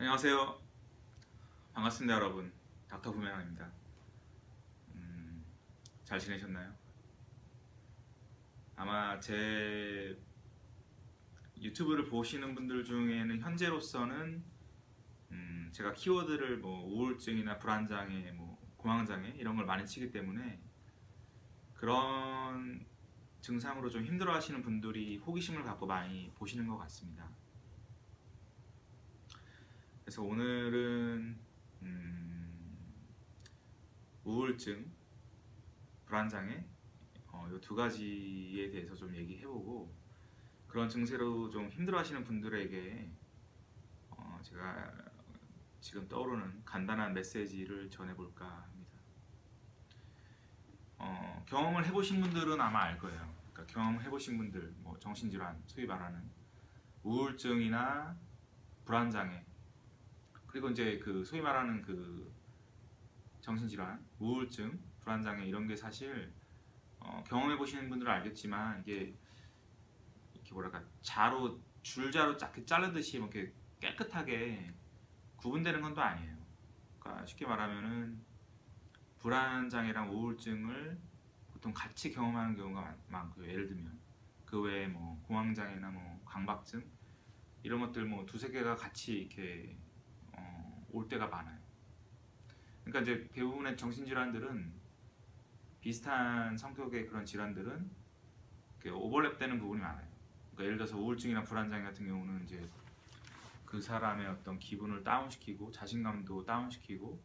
안녕하세요. 반갑습니다, 여러분. 닥터 부메랑입니다. 잘 지내셨나요? 아마 제 유튜브를 보시는 분들 중에는 현재로서는 제가 키워드를 뭐 우울증이나 불안장애, 뭐 공황장애 이런 걸 많이 치기 때문에 그런 증상으로 좀 힘들어하시는 분들이 호기심을 갖고 많이 보시는 것 같습니다. 그래서 오늘은 우울증, 불안장애 이 두 가지에 대해서 좀 얘기해보고 그런 증세로 좀 힘들어하시는 분들에게 제가 지금 떠오르는 간단한 메시지를 전해볼까 합니다. 경험을 해보신 분들은 아마 알 거예요. 그러니까 경험해보신 분들, 뭐 정신질환, 소위 말하는 우울증이나 불안장애, 그리고 이제 그 소위 말하는 그 정신질환, 우울증, 불안장애 이런 게 사실 경험해보시는 분들은 알겠지만 이게 이렇게 뭐랄까 줄자로 쫙 자르듯이 이렇게 깨끗하게 구분되는 건 또 아니에요. 그러니까 쉽게 말하면은 불안장애랑 우울증을 보통 같이 경험하는 경우가 많고요. 예를 들면 그 외에 뭐 공황장애나 뭐 강박증 이런 것들 뭐 두세 개가 같이 이렇게 올 때가 많아요. 그러니까 이제 대부분의 정신질환들은 비슷한 성격의 그런 질환들은 오버랩되는 부분이 많아요. 그러니까 예를 들어서 우울증이나 불안장애 같은 경우는 이제 그 사람의 어떤 기분을 다운시키고 자신감도 다운시키고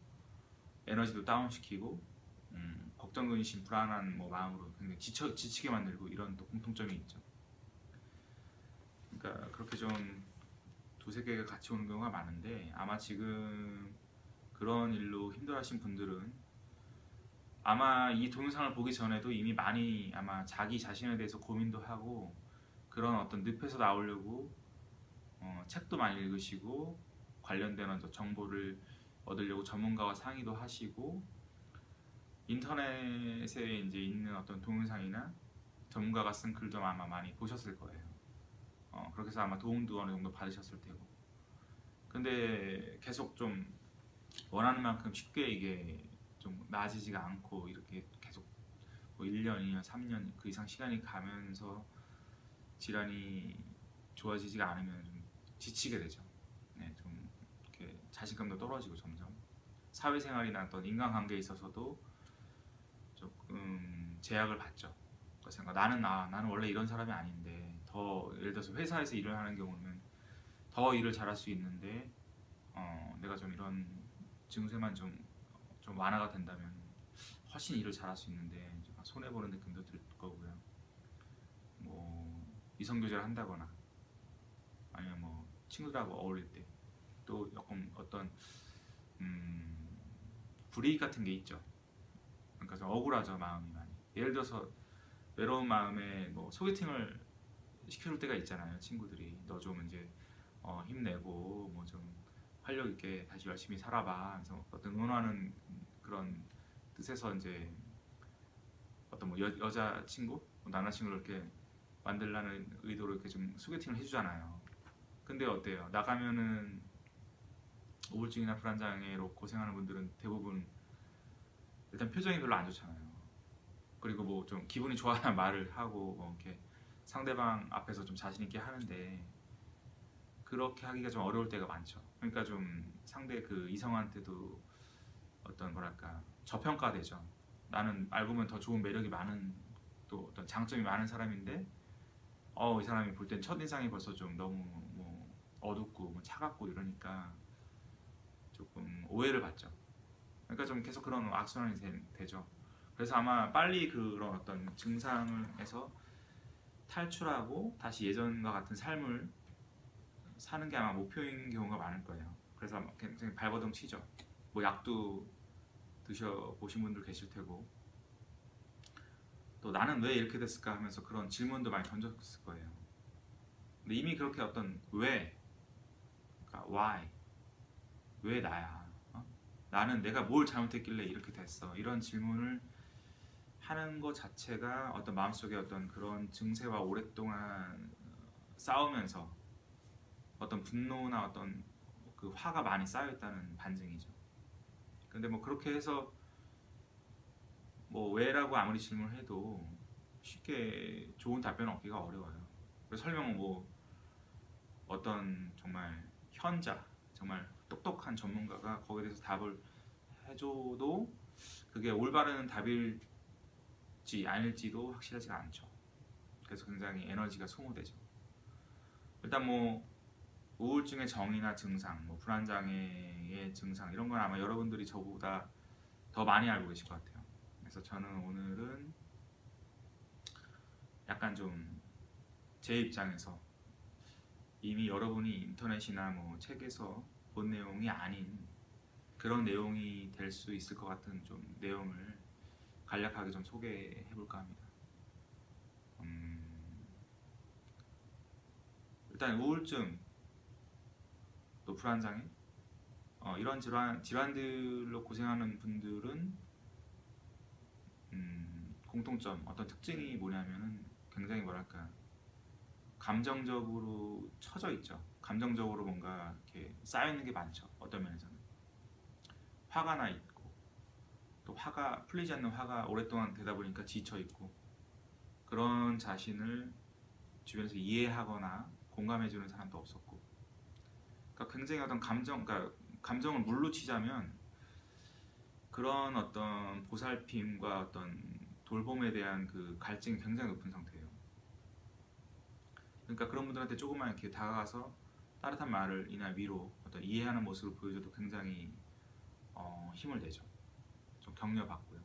에너지도 다운시키고 걱정, 근심, 불안한 뭐 마음으로 굉장히 지치게 만들고 이런 또 공통점이 있죠. 그러니까 그렇게 좀 두세 개가 같이 오는 경우가 많은데 아마 지금 그런 일로 힘들어하신 분들은 아마 이 동영상을 보기 전에도 이미 많이 아마 자기 자신에 대해서 고민도 하고 그런 어떤 늪에서 나오려고 책도 많이 읽으시고 관련된 어떤 정보를 얻으려고 전문가와 상의도 하시고 인터넷에 이제 있는 어떤 동영상이나 전문가가 쓴 글도 아마 많이 보셨을 거예요. 그렇게 해서 아마 도움도 어느 정도 받으셨을 테고. 근데 계속 좀 원하는 만큼 쉽게 이게 좀 나아지지가 않고 이렇게 계속 뭐 1년, 2년, 3년 그 이상 시간이 가면서 질환이 좋아지지가 않으면 좀 지치게 되죠. 네, 좀 이렇게 자신감도 떨어지고 점점 사회생활이나 어떤 인간관계에 있어서도 조금 제약을 받죠. 그래서 나는 원래 이런 사람이 아닌데 더 예를 들어서 회사에서 일을 하는 경우는 더 일을 잘할 수 있는데 내가 좀 이런 증세만 좀 완화가 된다면 훨씬 일을 잘할 수 있는데 손해 보는 느낌도 들 거고요. 뭐 이성 교제를 한다거나 아니면 뭐 친구들하고 어울릴 때 또 조금 어떤 불이익 같은 게 있죠. 그러니까 좀 억울하죠, 마음이 많이. 예를 들어서 외로운 마음에 뭐 소개팅을 시켜줄 때가 있잖아요. 친구들이 너 좀 이제 힘내고 뭐 좀 활력 있게 다시 열심히 살아봐. 그래서 어떤 응원하는 그런 뜻에서 이제 어떤 뭐 여자 친구, 남자 친구를 이렇게 만들라는 의도로 이렇게 좀 소개팅을 해주잖아요. 근데 어때요? 나가면은 우울증이나 불안장애로 고생하는 분들은 대부분 일단 표정이 별로 안 좋잖아요. 그리고 뭐 좀 기분이 좋아야 말을 하고 뭐 이렇게 상대방 앞에서 좀 자신 있게 하는데 그렇게 하기가 좀 어려울 때가 많죠. 그러니까 좀 상대 그 이성한테도 어떤 뭐랄까 저평가되죠. 나는 알고 보면 더 좋은 매력이 많은 또 어떤 장점이 많은 사람인데 이 사람이 볼 땐 첫인상이 벌써 좀 너무 뭐 어둡고 뭐 차갑고 이러니까 조금 오해를 받죠. 그러니까 좀 계속 그런 악순환이 되죠. 그래서 아마 빨리 그런 어떤 증상에서 탈출하고 다시 예전과 같은 삶을 사는 게 아마 목표인 경우가 많을 거예요. 그래서 아마 굉장히 발버둥 치죠. 뭐 약도 드셔보신 분들 계실 테고 또 나는 왜 이렇게 됐을까 하면서 그런 질문도 많이 던졌을 거예요. 근데 이미 그렇게 어떤 그러니까 why, 왜 나야? 나는 내가 뭘 잘못했길래 이렇게 됐어? 이런 질문을 하는 것 자체가 어떤 마음속에 어떤 그런 증세와 오랫동안 싸우면서 어떤 분노나 어떤 그 화가 많이 쌓여있다는 반증이죠. 근데 뭐 그렇게 해서 뭐 왜라고 아무리 질문을 해도 쉽게 좋은 답변을 얻기가 어려워요. 그래서 설명은 뭐 어떤 정말 현자, 정말 똑똑한 전문가가 거기에 대해서 답을 해줘도 그게 올바른 답일지 아닐지도 확실하지가 않죠. 그래서 굉장히 에너지가 소모되죠. 일단 뭐 우울증의 정의나 증상, 뭐 불안장애의 증상 이런 건 아마 여러분들이 저보다 더 많이 알고 계실 것 같아요. 그래서 저는 오늘은 약간 좀 제 입장에서 이미 여러분이 인터넷이나 뭐 책에서 본 내용이 아닌 그런 내용이 될 수 있을 것 같은 좀 내용을 간략하게 좀 소개해 볼까 합니다. 일단 우울증, 또 불안장애 이런 질환들로 고생하는 분들은 공통점, 어떤 특징이 뭐냐면은 굉장히 뭐랄까 감정적으로 처져 있죠. 감정적으로 뭔가 이렇게 쌓여 있는 게 많죠. 어떤 면에서는 화가 나 있고, 또 화가 풀리지 않는 화가 오랫동안 되다 보니까 지쳐 있고, 그런 자신을 주변에서 이해하거나 공감해주는 사람도 없었고, 그러니까 굉장히 어떤 그러니까 감정을 물로 치자면 그런 어떤 보살핌과 어떤 돌봄에 대한 그 갈증이 굉장히 높은 상태예요. 그러니까 그런 분들한테 조금만 이렇게 다가가서 따뜻한 말이나 위로, 어떤 이해하는 모습을 보여줘도 굉장히 힘을 내죠. 좀 격려받고요.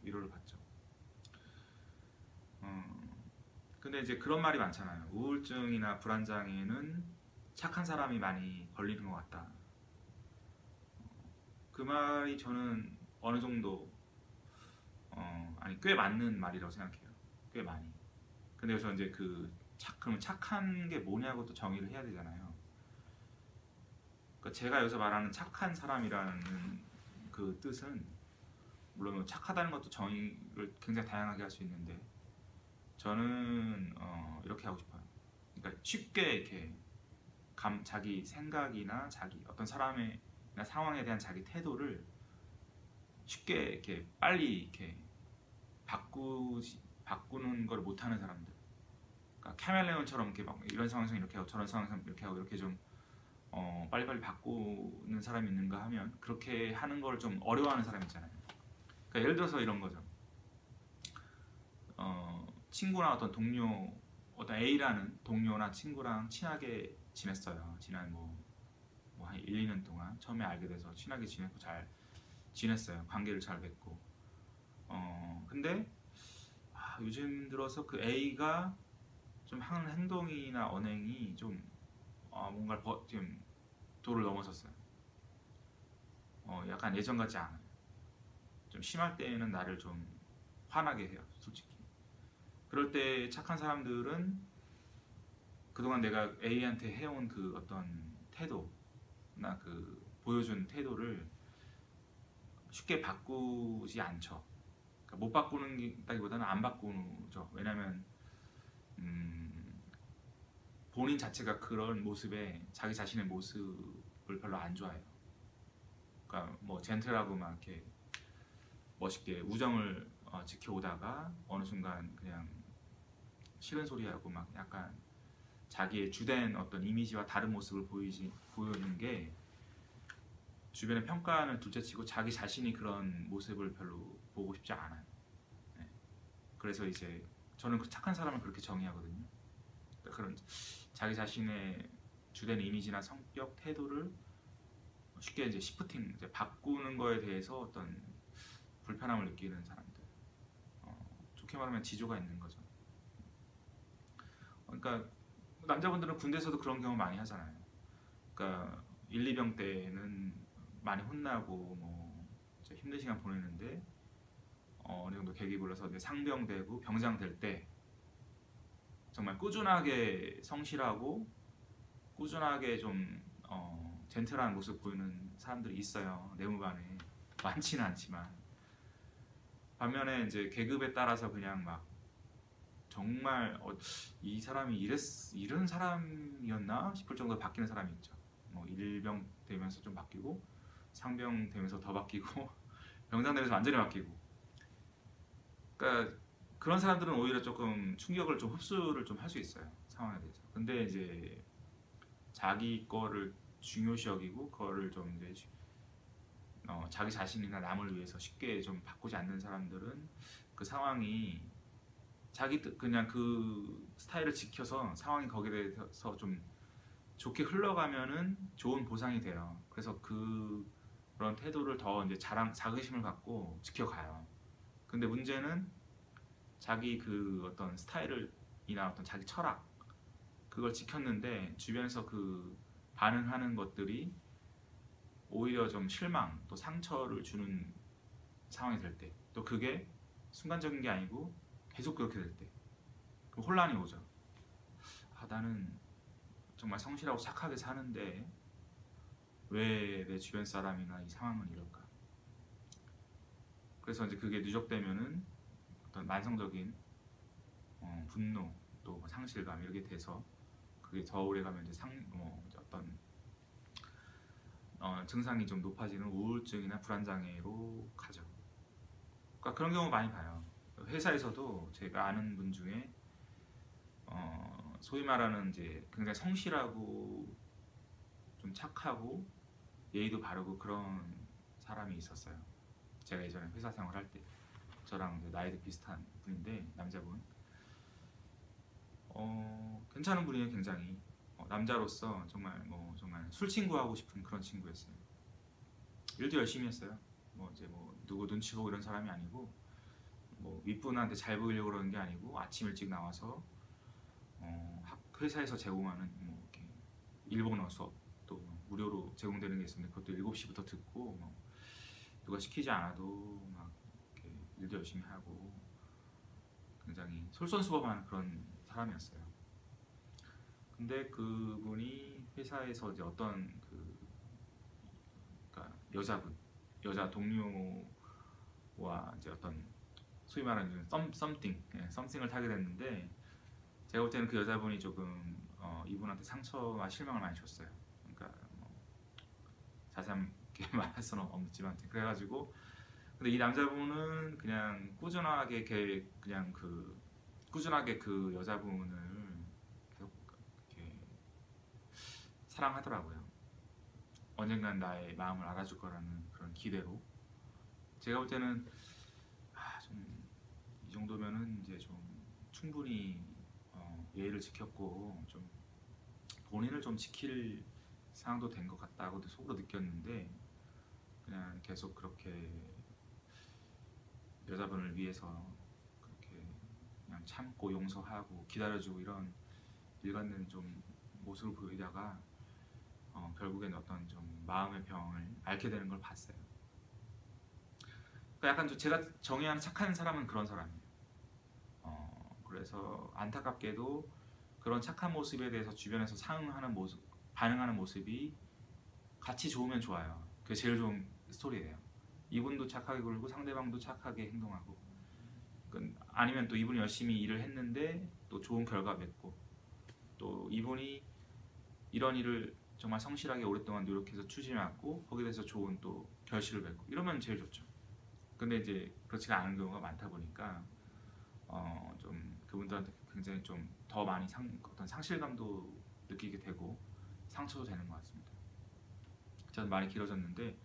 위로를 받죠. 근데 이제 그런 말이 많잖아요. 우울증이나 불안장애는 착한 사람이 많이 걸리는 것 같다. 그 말이 저는 어느 정도 아니 꽤 맞는 말이라고 생각해요. 꽤 많이. 근데 여기서 이제 그러면 착한 게 뭐냐고 또 정의를 해야 되잖아요. 그러니까 제가 여기서 말하는 착한 사람이라는 그 뜻은 물론 뭐 착하다는 것도 정의를 굉장히 다양하게 할 수 있는데 저는 이렇게 하고 싶어요. 그러니까 쉽게 이렇게 자기 생각이나 자기 어떤 사람이나 상황에 대한 자기 태도를 쉽게 이렇게 빨리 이렇게 바꾸는 걸 못하는 사람들. 그러니까 카멜레온처럼 이렇게 막 이런 상황에서 이렇게 하고 저런 상황에서 이렇게 하고 이렇게 좀 빨리빨리 바꾸는 사람이 있는가 하면 그렇게 하는 걸 좀 어려워하는 사람 있잖아요. 그러니까 예를 들어서 이런 거죠. 친구나 어떤 동료, 어떤 A라는 동료나 친구랑 친하게 지냈어요. 지난 한 1, 2년 동안 처음에 알게 돼서 친하게 지냈고 잘 지냈어요. 관계를 잘 맺고. 근데 요즘 들어서 그 A가 좀 하는 행동이나 언행이 좀 뭔가 지금 도를 넘어섰어요. 약간 예전 같지 않아요. 좀 심할 때는 나를 좀 화나게 해요, 솔직히. 그럴 때 착한 사람들은 그동안 내가 A한테 해온 그 어떤 태도나 그 보여준 태도를 쉽게 바꾸지 않죠. 그러니까 못 바꾸는다기보다는 안 바꾸죠. 왜냐면 본인 자체가 그런 모습에 자기 자신의 모습을 별로 안 좋아해요. 그러니까 뭐 젠틀하고 막 이렇게 멋있게 우정을 지켜오다가 어느 순간 그냥 싫은 소리하고 막 약간 자기의 주된 어떤 이미지와 다른 모습을 보이는 게 주변의 평가를 둘째치고 자기 자신이 그런 모습을 별로 보고 싶지 않아요. 네. 그래서 이제 저는 그 착한 사람을 그렇게 정의하거든요. 그러니까 그런 자기 자신의 주된 이미지나 성격, 태도를 쉽게 이제 시프팅, 이제 바꾸는 거에 대해서 어떤 불편함을 느끼는 사람들. 좋게 말하면 지조가 있는 거죠. 그러니까 남자분들은 군대에서도 그런 경우 많이 하잖아요. 그러니까 1, 2병 때는 많이 혼나고 뭐 힘든 시간 보내는데 어느 정도 계기 불러서 이제 상병 되고 병장 될 때 정말 꾸준하게 성실하고 꾸준하게 좀 젠틀한 모습 보이는 사람들이 있어요. 내무반에 많지는 않지만 반면에 이제 계급에 따라서 그냥 막 정말 이 사람이 이런 사람이었나 싶을 정도로 바뀌는 사람이 있죠. 뭐 일병 되면서 좀 바뀌고 상병 되면서 더 바뀌고 병장 되면서 완전히 바뀌고. 그러니까 그런 사람들은 오히려 조금 충격을 좀 흡수를 좀 할 수 있어요, 상황에 대해서. 근데 이제 자기 거를 중요시 여기고 그거를 좀 이제 자기 자신이나 남을 위해서 쉽게 좀 바꾸지 않는 사람들은 그 상황이 자기 그냥 그 스타일을 지켜서 상황이 거기에 대해서 좀 좋게 흘러가면은 좋은 보상이 돼요. 그래서 그런 태도를 더 이제 자긍심을 갖고 지켜가요. 근데 문제는 자기 그 어떤 스타일이나 어떤 자기 철학 그걸 지켰는데 주변에서 그 반응하는 것들이 오히려 좀 실망 또 상처를 주는 상황이 될 때, 또 그게 순간적인 게 아니고 계속 그렇게 될 때, 그럼 혼란이 오죠. 아, 나는 정말 성실하고 착하게 사는데 왜 내 주변 사람이나 이 상황은 이럴까? 그래서 이제 그게 누적되면은 어떤 만성적인 분노 또 상실감 이렇게 돼서 그게 더 오래가면 이제 이제 어떤 증상이 좀 높아지는 우울증이나 불안장애로 가죠. 그러니까 그런 경우 많이 봐요. 회사에서도 제가 아는 분 중에 소위 말하는 이제 굉장히 성실하고 좀 착하고 예의도 바르고 그런 사람이 있었어요. 제가 예전에 회사 생활할 때 저랑 이제 나이도 비슷한 분인데 남자분. 괜찮은 분이에요. 굉장히 남자로서 정말 정말 술 친구하고 싶은 그런 친구였어요. 일도 열심히 했어요. 뭐 이제 뭐 누구 눈치 보고 이런 사람이 아니고 뭐 윗분한테 잘 보이려고 그러는 게 아니고 아침 일찍 나와서 회사에서 제공하는 뭐 이렇게 일본어 수업도 무료로 제공되는 게 있었는데 그것도 7시부터 듣고 뭐 누가 시키지 않아도 막 이렇게 일도 열심히 하고 굉장히 솔선수범하는 그런 사람이었어요. 근데 그분이 회사에서 이제 어떤 그러니까 여자 동료와 이제 어떤 소위 말하는 썸띵을 타게 됐는데 제가 볼 때는 그 여자분이 조금 이분한테 상처와 실망을 많이 줬어요. 그러니까 뭐 자세하게 말할 수는 없지만 그래가지고 근데 이 남자분은 그냥 꾸준하게 그 여자분을 계속 이렇게 사랑하더라고요. 언젠간 나의 마음을 알아줄 거라는 그런 기대로. 제가 볼 때는 좀 이 정도면은 이제 좀 충분히 예의를 지켰고 좀 본인을 좀 지킬 상황도 된 것 같다고도 속으로 느꼈는데 그냥 계속 그렇게 여자분을 위해서 그렇게 그냥 참고 용서하고 기다려주고 이런 일관된 좀 모습을 보이다가 결국엔 어떤 좀 마음의 병을 앓게 되는 걸 봤어요. 그러니까 약간 좀 제가 정의하는 착한 사람은 그런 사람이에요. 그래서 안타깝게도 그런 착한 모습에 대해서 주변에서 반응하는 모습이 같이 좋으면 좋아요. 그게 제일 좋은 스토리예요. 이분도 착하게 굴고 상대방도 착하게 행동하고 아니면 또 이분이 열심히 일을 했는데 또 좋은 결과 맺고 또 이분이 이런 일을 정말 성실하게 오랫동안 노력해서 추진해왔고 거기에 대해서 좋은 또 결실을 맺고 이러면 제일 좋죠. 근데 이제 그렇지가 않은 경우가 많다 보니까 좀 그분들한테 굉장히 좀 더 많이 어떤 상실감도 느끼게 되고 상처도 되는 것 같습니다. 저는 말이 길어졌는데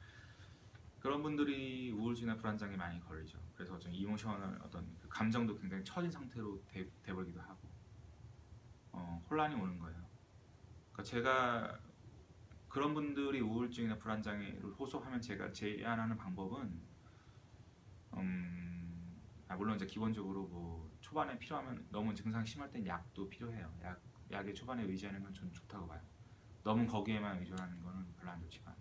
그런 분들이 우울증이나 불안장애 많이 걸리죠. 그래서 좀 이모셔널 어떤 그 감정도 굉장히 처진 상태로 돼버리기도 하고 혼란이 오는 거예요. 그러니까 제가 그런 분들이 우울증이나 불안장애를 호소하면 제가 제안하는 방법은 물론 이제 기본적으로 뭐 초반에 필요하면 너무 증상이 심할 땐 약도 필요해요. 약에 초반에 의지하는 건 전 좋다고 봐요. 너무 거기에만 의존하는 거는 별로 안 좋지만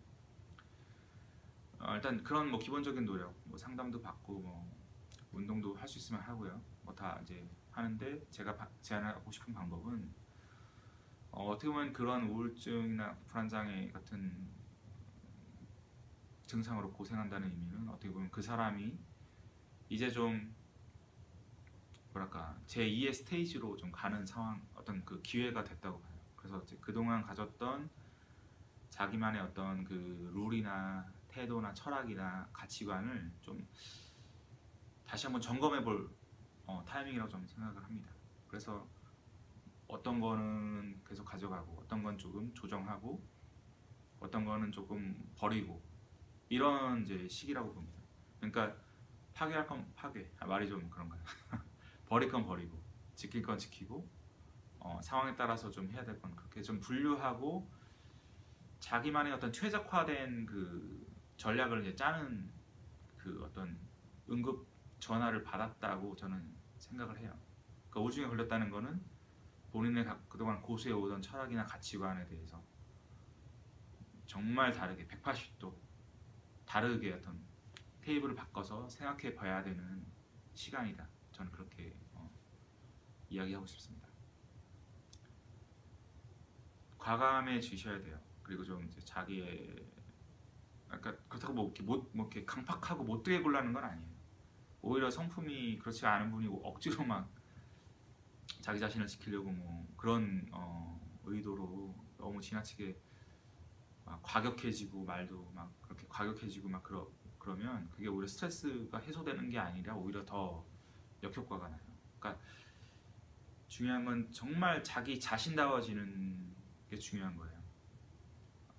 일단 그런 뭐 기본적인 노력, 뭐 상담도 받고 뭐 운동도 할 수 있으면 하고요. 뭐 다 이제 하는데 제가 제안하고 싶은 방법은 어떻게 보면 그런 우울증이나 불안장애 같은 증상으로 고생한다는 의미는 어떻게 보면 그 사람이 이제 좀 뭐랄까 제2의 스테이지로 좀 가는 상황 어떤 그 기회가 됐다고 봐요. 그래서 이제 그동안 가졌던 자기만의 어떤 그 룰이나 태도나 철학이나 가치관을 좀 다시 한번 점검해 볼 타이밍이라고 좀 생각을 합니다. 그래서 어떤 거는 계속 가져가고 어떤 건 조금 조정하고 어떤 거는 조금 버리고 이런 이제 시기라고 봅니다. 그러니까 파괴할 건 파괴, 말이 좀 그런가요? 버릴 건 버리고 지킬 건 지키고 상황에 따라서 좀 해야 될 건 그렇게 좀 분류하고 자기만의 어떤 최적화된 그 전략을 이제 짜는 그 어떤 응급 전화를 받았다고 저는 생각을 해요. 그러니까 우중에 걸렸다는 거는 본인의 그동안 고수해 오던 철학이나 가치관에 대해서 정말 다르게 180도 다르게 어떤 테이블을 바꿔서 생각해 봐야 되는 시간이다. 저는 그렇게 이야기하고 싶습니다. 과감해지셔야 돼요. 그리고 좀 이제 자기의 그렇다고 뭐 이렇게 강팍하고 못되게 굴라는 건 아니에요. 오히려 성품이 그렇지 않은 분이 억지로 막 자기 자신을 지키려고 뭐 그런 의도로 너무 지나치게 막 과격해지고 말도 막 그렇게 과격해지고 막 그러면 그게 오히려 스트레스가 해소되는 게 아니라 오히려 더 역효과가 나요. 그러니까 중요한 건 정말 자기 자신다워지는 게 중요한 거예요.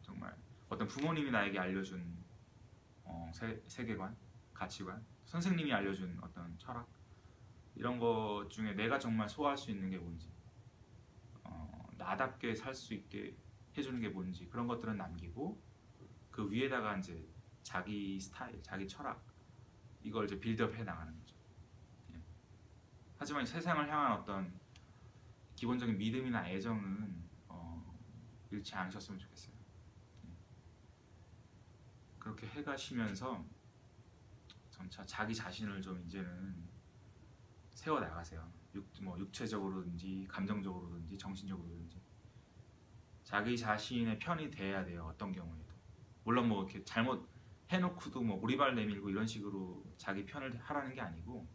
정말 어떤 부모님이 나에게 알려준 세계관, 가치관, 선생님이 알려준 어떤 철학 이런 것 중에 내가 정말 소화할 수 있는 게 뭔지 나답게 살 수 있게 해주는 게 뭔지 그런 것들은 남기고 그 위에다가 이제 자기 스타일, 자기 철학 이걸 이제 빌드업 해 나가는 거죠. 예. 하지만 세상을 향한 어떤 기본적인 믿음이나 애정은 잃지 않으셨으면 좋겠어요. 예. 그렇게 해가시면서 점차 자기 자신을 좀 이제는 세워 나가세요. 뭐 육체적으로든지 감정적으로든지 정신적으로든지 자기 자신의 편이 돼야 돼요. 어떤 경우에도 물론 뭐 이렇게 잘못 해놓고도 뭐 오리발 내밀고 이런 식으로 자기 편을 하라는 게 아니고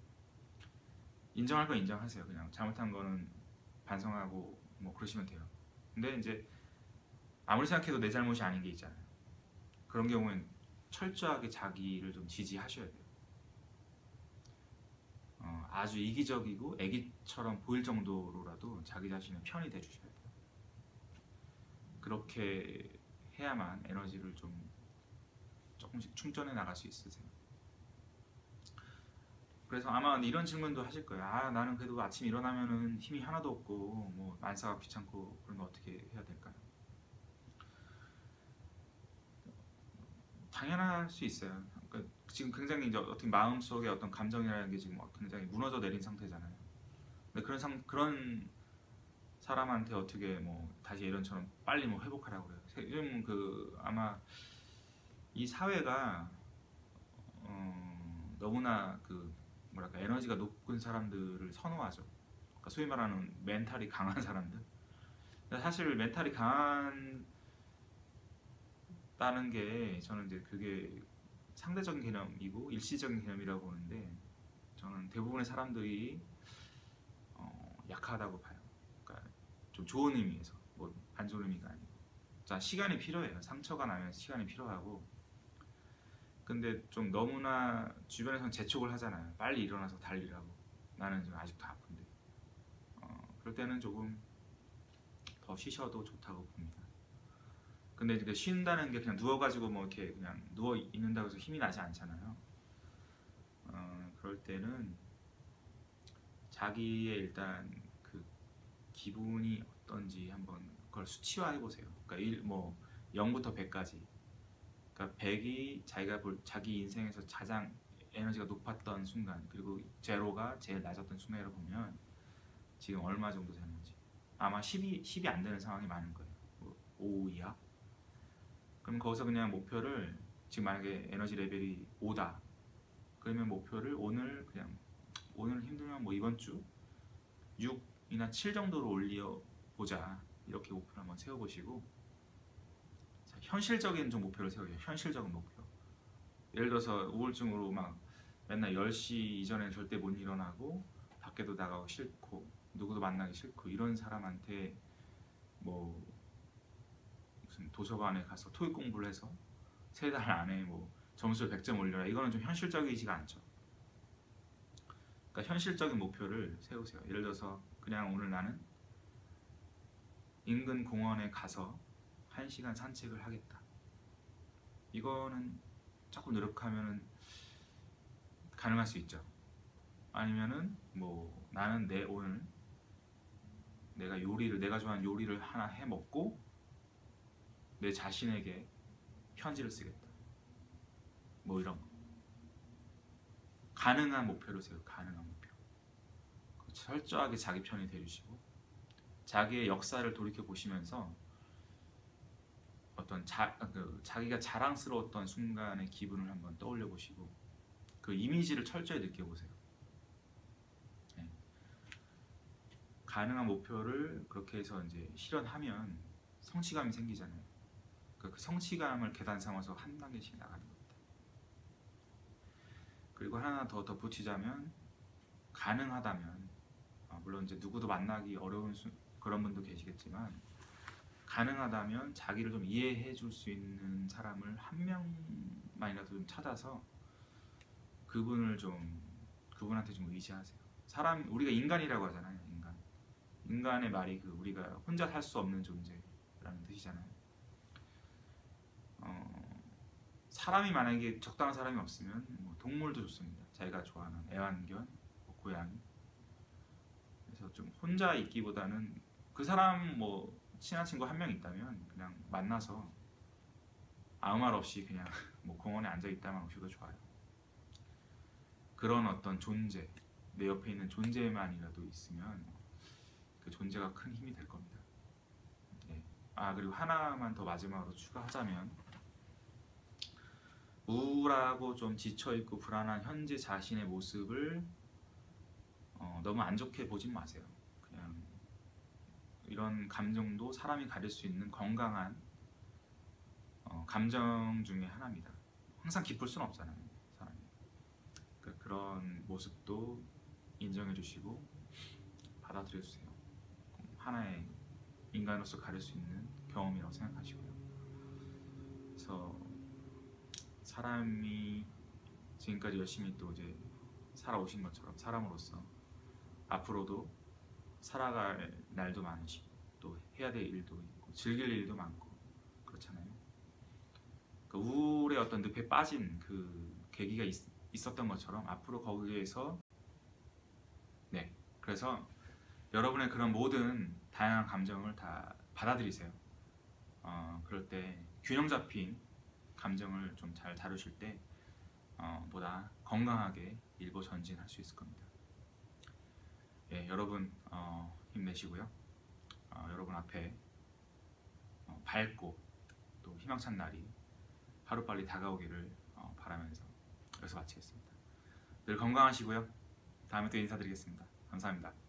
인정할 건 인정하세요. 그냥 잘못한 거는 반성하고 뭐 그러시면 돼요. 근데 이제 아무리 생각해도 내 잘못이 아닌 게 있잖아요. 그런 경우엔 철저하게 자기를 좀 지지하셔야 돼요. 아주 이기적이고 애기처럼 보일 정도로라도 자기 자신의 편이 돼주셔야 돼요. 그렇게 해야만 에너지를 좀 조금씩 충전해 나갈 수 있으세요. 그래서 아마 이런 질문도 하실 거예요. 나는 그래도 아침 일어나면은 힘이 하나도 없고 뭐 만사가 귀찮고 그러면 어떻게 해야 될까요? 당연할 수 있어요. 그러니까 지금 굉장히 이제 어떻게 마음속에 어떤 감정이라는 게 지금 굉장히 무너져 내린 상태잖아요. 근데 그런 사람한테 어떻게 뭐 다시 예전처럼 빨리 뭐 회복하라고 그래요. 요즘 아마 이 사회가 너무나 뭐랄까 에너지가 높은 사람들을 선호하죠. 그러니까 소위 말하는 멘탈이 강한 사람들. 근데 사실 멘탈이 강한다는 게 저는 이제 그게 상대적인 개념이고 일시적인 개념이라고 보는데 저는 대부분의 사람들이 약하다고 봐요. 그러니까 좀 좋은 의미에서 뭐 안 좋은 의미가 아니고 자 시간이 필요해요. 상처가 나면 시간이 필요하고 근데 좀 너무나 주변에서는 재촉을 하잖아요. 빨리 일어나서 달리라고. 나는 지금 아직도 아픈데 그럴 때는 조금 더 쉬셔도 좋다고 봅니다. 근데 이제 쉰다는 게 그냥 누워가지고 뭐 이렇게 그냥 누워 있는다고 해서 힘이 나지 않잖아요. 그럴 때는 자기의 일단 그 기분이 어떤지 한번 그걸 수치화해 보세요. 그러니까 뭐 0부터 100까지. 그러니까 100이 자기 인생에서 가장 에너지가 높았던 순간 그리고 제로가 제일 낮았던 순간이라고 보면 지금 얼마 정도 되는지 아마 10이 안 되는 상황이 많은 거예요. 뭐 5 이하. 그럼 거기서 그냥 목표를 지금 만약에 에너지 레벨이 5다. 그러면 목표를 오늘 힘들면 뭐 이번 주 6이나 7 정도로 올려 보자. 이렇게 목표를 한번 세워보시고 현실적인 좀 목표를 세워요. 현실적인 목표. 예를 들어서 우울증으로 막 맨날 10시 이전에 절대 못 일어나고 밖에도 나가고 싫고 누구도 만나기 싫고 이런 사람한테 뭐 무슨 도서관에 가서 토익 공부를 해서 3달 안에 뭐 점수를 100점 올려라. 이거는 좀 현실적이지가 않죠. 그러니까 현실적인 목표를 세우세요. 예를 들어서 그냥 오늘 나는 인근 공원에 가서 1시간 산책을 하겠다. 이거는 조금 노력하면은 가능할 수 있죠. 아니면은 뭐 나는 오늘 내가 좋아하는 요리를 하나 해 먹고 내 자신에게 편지를 쓰겠다. 뭐 이런 거. 가능한 목표를 세요. 가능한 목표. 철저하게 자기 편이 되주시고 자기의 역사를 돌이켜 보시면서 어떤 자기가 자랑스러웠던 순간의 기분을 한번 떠올려 보시고 그 이미지를 철저히 느껴보세요. 네. 가능한 목표를 그렇게 해서 이제 실현하면 성취감이 생기잖아요. 그 성취감을 계단 삼아서 한 단계씩 나가는 겁니다. 그리고 하나 더 덧붙이자면 가능하다면 물론 이제 누구도 만나기 어려운 그런 분도 계시겠지만 가능하다면 자기를 좀 이해해 줄 수 있는 사람을 한 명만이라도 좀 찾아서 그분한테 좀 의지하세요. 우리가 인간이라고 하잖아요. 인간의 말이 우리가 혼자 살 수 없는 존재라는 뜻이잖아요. 사람이 만약에 적당한 사람이 없으면 뭐 동물도 좋습니다. 자기가 좋아하는 애완견, 뭐 고양이. 그래서 좀 혼자 있기보다는 그 사람 뭐 친한 친구 한 명 있다면 그냥 만나서 아무 말 없이 그냥 뭐 공원에 앉아 있다만 오셔도 좋아요. 그런 어떤 존재, 내 옆에 있는 존재만이라도 있으면 그 존재가 큰 힘이 될 겁니다. 네. 그리고 하나만 더 마지막으로 추가하자면 우울하고 좀 지쳐있고 불안한 현재 자신의 모습을 너무 안 좋게 보진 마세요. 그냥 이런 감정도 사람이 가질 수 있는 건강한 감정 중에 하나입니다. 항상 기쁠 수는 없잖아요. 사람이. 그러니까 그런 모습도 인정해 주시고 받아들여 주세요. 하나의 인간으로서 가질 수 있는 경험이라고 생각하시고요. 그래서 사람이 지금까지 열심히 또 이제 살아오신 것처럼 사람으로서 앞으로도 살아갈 날도 많으시고 또 해야 될 일도 있고 즐길 일도 많고 그렇잖아요. 그 우울의 어떤 늪에 빠진 그 계기가 있었던 것처럼 앞으로 거기에서 그래서 여러분의 그런 모든 다양한 감정을 다 받아들이세요. 그럴 때 균형 잡힌 감정을 좀 잘 다루실 때 보다 건강하게 일보 전진할 수 있을 겁니다. 예, 여러분 힘내시고요. 여러분 앞에 밝고 또 희망찬 날이 하루빨리 다가오기를 바라면서 여기서 마치겠습니다. 늘 건강하시고요. 다음에 또 인사드리겠습니다. 감사합니다.